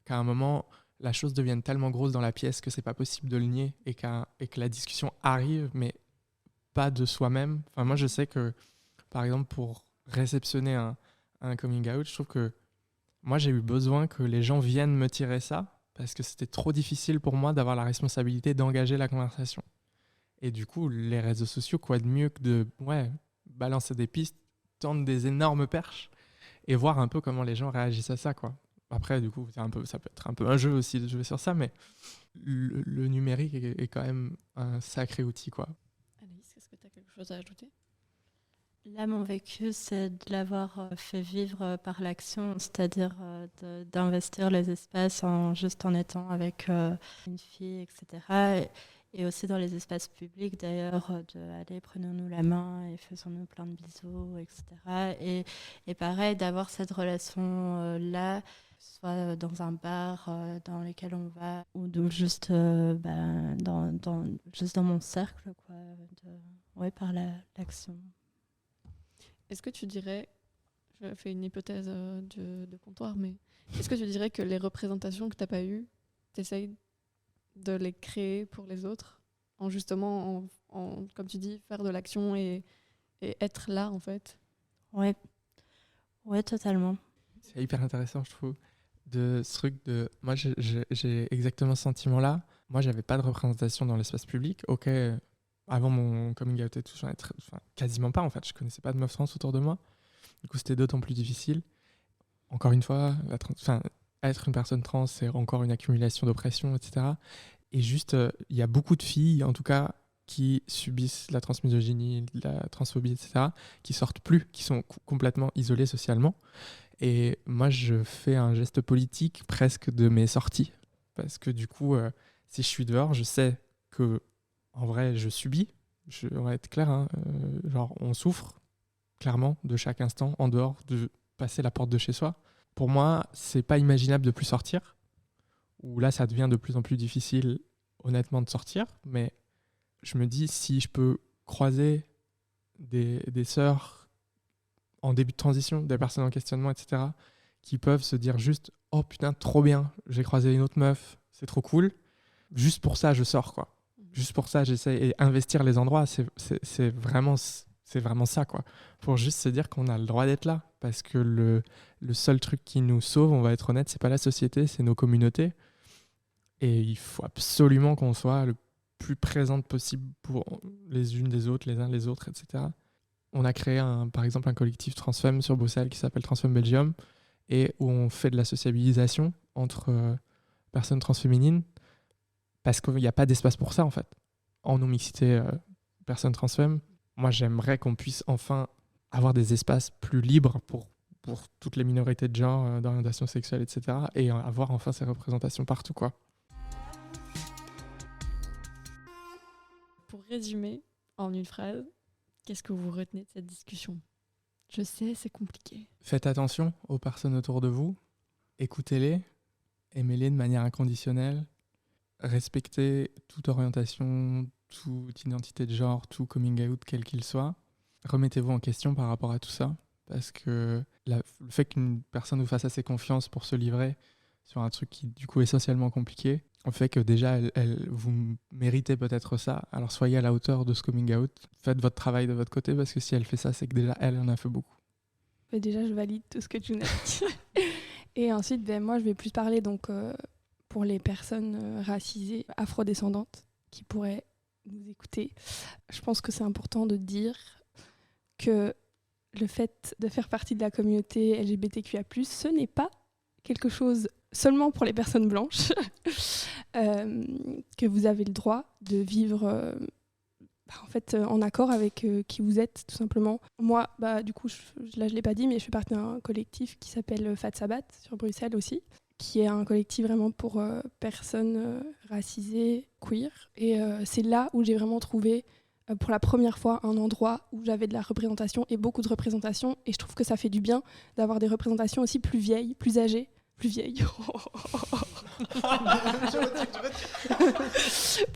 Speaker 3: qu'à un moment, la chose devienne tellement grosse dans la pièce que c'est pas possible de le nier, et que la discussion arrive, mais pas de soi-même. Enfin, moi, je sais que, par exemple, pour réceptionner un coming out, je trouve que moi, j'ai eu besoin que les gens viennent me tirer ça, parce que c'était trop difficile pour moi d'avoir la responsabilité d'engager la conversation. Et du coup, les réseaux sociaux, quoi de mieux que de balancer des pistes, tendre des énormes perches et voir un peu comment les gens réagissent à ça, quoi. Après, du coup, ça peut être un peu un jeu aussi de jouer sur ça, mais le numérique est quand même un sacré outil, quoi.
Speaker 1: Anaïs, est-ce que tu as quelque chose à ajouter ?
Speaker 4: Là, mon vécu, c'est de l'avoir fait vivre par l'action, c'est-à-dire d'investir les espaces juste en étant avec une fille, etc. Et aussi dans les espaces publics, d'ailleurs, d'aller prenons-nous la main et faisons-nous plein de bisous, etc. Et pareil, d'avoir cette relation-là, soit dans un bar dans lequel on va, ou juste, juste dans mon cercle, quoi, par l'action.
Speaker 1: Est-ce que tu dirais, je fais une hypothèse de comptoir, mais est-ce que tu dirais que les représentations que tu n'as pas eues, tu essayes de les créer pour les autres, en justement, comme tu dis, faire de l'action et être là, en fait?
Speaker 4: Ouais, totalement.
Speaker 3: C'est hyper intéressant, je trouve, de ce truc de... Moi, j'ai exactement ce sentiment-là. Moi, j'avais pas de représentation dans l'espace public. Ok, avant mon coming out et tout, quasiment pas, en fait. Je connaissais pas de meufs trans autour de moi. Du coup, c'était d'autant plus difficile. Encore une fois, être une personne trans, c'est encore une accumulation d'oppression, etc. Et juste, il y a beaucoup de filles, en tout cas, qui subissent la transmisogynie, la transphobie, etc., qui sortent plus, qui sont complètement isolées socialement. Et moi, je fais un geste politique presque de mes sorties. Parce que du coup, si je suis dehors, je sais que, en vrai, je subis. On va être clair, hein, genre, on souffre, clairement, de chaque instant, en dehors de passer la porte de chez soi. Pour moi, c'est pas imaginable de plus sortir. Où là, ça devient de plus en plus difficile, honnêtement, de sortir. Mais je me dis, si je peux croiser des sœurs en début de transition, des personnes en questionnement, etc., qui peuvent se dire juste « Oh putain, trop bien, j'ai croisé une autre meuf, c'est trop cool », juste pour ça, je sors, quoi. Juste pour ça, j'essaie. Et investir les endroits, c'est vraiment ça, quoi. Pour juste se dire qu'on a le droit d'être là. Parce que le seul truc qui nous sauve, on va être honnête, c'est pas la société, c'est nos communautés. Et il faut absolument qu'on soit le plus présente possible pour les unes des autres, les uns les autres, etc. On a créé par exemple un collectif transfemme sur Bruxelles qui s'appelle Transfemme Belgium et où on fait de la sociabilisation entre personnes transféminines parce qu'il n'y a pas d'espace pour ça en fait. En non-mixité personnes transfemmes, moi j'aimerais qu'on puisse enfin avoir des espaces plus libres pour toutes les minorités de genre, d'orientation sexuelle, etc. et avoir enfin ces représentations partout, quoi.
Speaker 1: Pour résumer en une phrase, qu'est-ce que vous retenez de cette discussion? Je sais, c'est compliqué.
Speaker 3: Faites attention aux personnes autour de vous, écoutez-les, aimez-les de manière inconditionnelle, respectez toute orientation, toute identité de genre, tout coming out, quel qu'il soit. Remettez-vous en question par rapport à tout ça, parce que le fait qu'une personne vous fasse assez confiance pour se livrer sur un truc qui du coup est socialement compliqué, fait que déjà vous méritez peut-être ça, alors soyez à la hauteur de ce coming out, faites votre travail de votre côté, parce que si elle fait ça, c'est que déjà elle en a fait beaucoup.
Speaker 2: Et déjà, je valide tout ce que tu nous as dit. Et ensuite, moi, je vais plus parler donc, pour les personnes racisées, afrodescendantes, qui pourraient nous écouter. Je pense que c'est important de dire que le fait de faire partie de la communauté LGBTQIA+, ce n'est pas quelque chose seulement pour les personnes blanches, que vous avez le droit de vivre en accord avec qui vous êtes, tout simplement. Moi, du coup, là je ne l'ai pas dit, mais je fais partie d'un collectif qui s'appelle Fat Sabbath, sur Bruxelles aussi, qui est un collectif vraiment pour personnes racisées, queer. Et c'est là où j'ai vraiment trouvé, pour la première fois, un endroit où j'avais de la représentation et beaucoup de représentation. Et je trouve que ça fait du bien d'avoir des représentations aussi plus vieilles, plus âgées. Plus vieilles.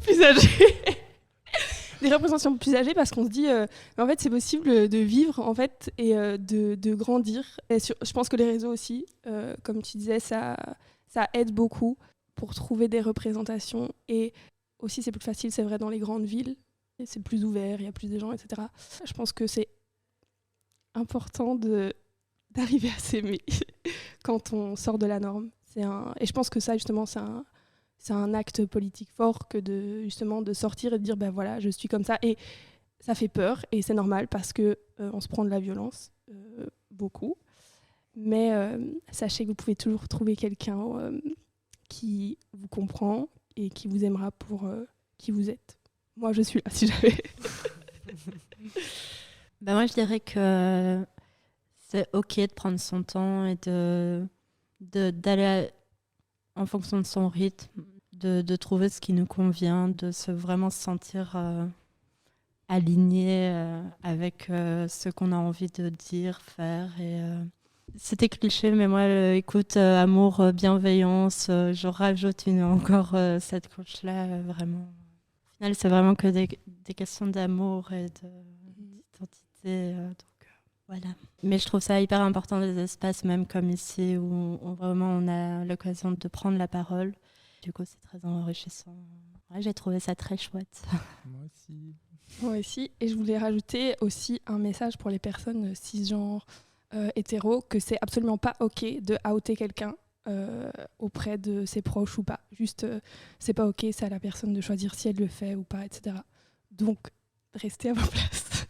Speaker 2: Plus âgées. Des représentations plus âgées parce qu'on se dit mais en fait c'est possible de vivre en fait et de grandir. Et je pense que les réseaux aussi, comme tu disais, ça aide beaucoup pour trouver des représentations. Et aussi c'est plus facile, c'est vrai, dans les grandes villes. Et c'est plus ouvert, il y a plus de gens, etc. Je pense que c'est important d'arriver à s'aimer quand on sort de la norme. Et je pense que ça, justement, c'est un acte politique fort que de sortir et de dire, voilà, je suis comme ça. Et ça fait peur, et c'est normal, parce qu'on se prend de la violence, beaucoup. Mais sachez que vous pouvez toujours trouver quelqu'un qui vous comprend et qui vous aimera pour qui vous êtes. Moi, je suis là, si jamais.
Speaker 4: Moi, je dirais que c'est OK de prendre son temps et d'aller en fonction de son rythme, de trouver ce qui nous convient, de vraiment se sentir aligné avec ce qu'on a envie de dire, faire. C'était cliché, mais moi, écoute, amour, bienveillance, je rajoute encore cette couche-là, vraiment. Au final, c'est vraiment que des questions d'amour et d'identité. Voilà. Mais je trouve ça hyper important, des espaces même comme ici, où vraiment on a l'occasion de prendre la parole. Du coup, c'est très enrichissant. Ouais, j'ai trouvé ça très chouette.
Speaker 3: Moi aussi.
Speaker 2: Moi aussi. Et je voulais rajouter aussi un message pour les personnes cisgenres, hétéros, que c'est absolument pas OK de outer quelqu'un auprès de ses proches ou pas. Juste, c'est pas OK, c'est à la personne de choisir si elle le fait ou pas, etc. Donc, restez à vos places.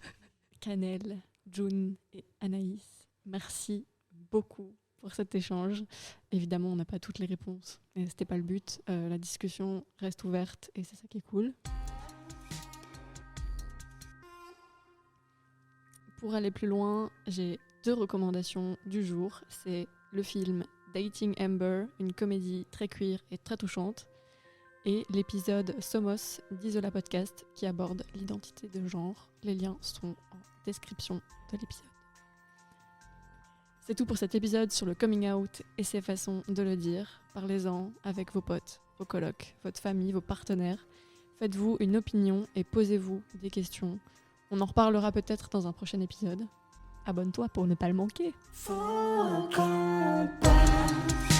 Speaker 1: Canel, June et Anaïs, merci beaucoup pour cet échange. Évidemment, on n'a pas toutes les réponses et c'était pas le but. La discussion reste ouverte et c'est ça qui est cool. Pour aller plus loin, j'ai 2 recommandations du jour. C'est le film Dating Amber, une comédie très queer et très touchante, et l'épisode Somos d'Isola Podcast qui aborde l'identité de genre. Les liens sont en description de l'épisode. C'est tout pour cet épisode sur le coming out et ses façons de le dire. Parlez-en avec vos potes, vos colocs, votre famille, vos partenaires. Faites-vous une opinion et posez-vous des questions. On en reparlera peut-être dans un prochain épisode. Abonne-toi pour ne pas le manquer.
Speaker 5: Faut qu'on parle.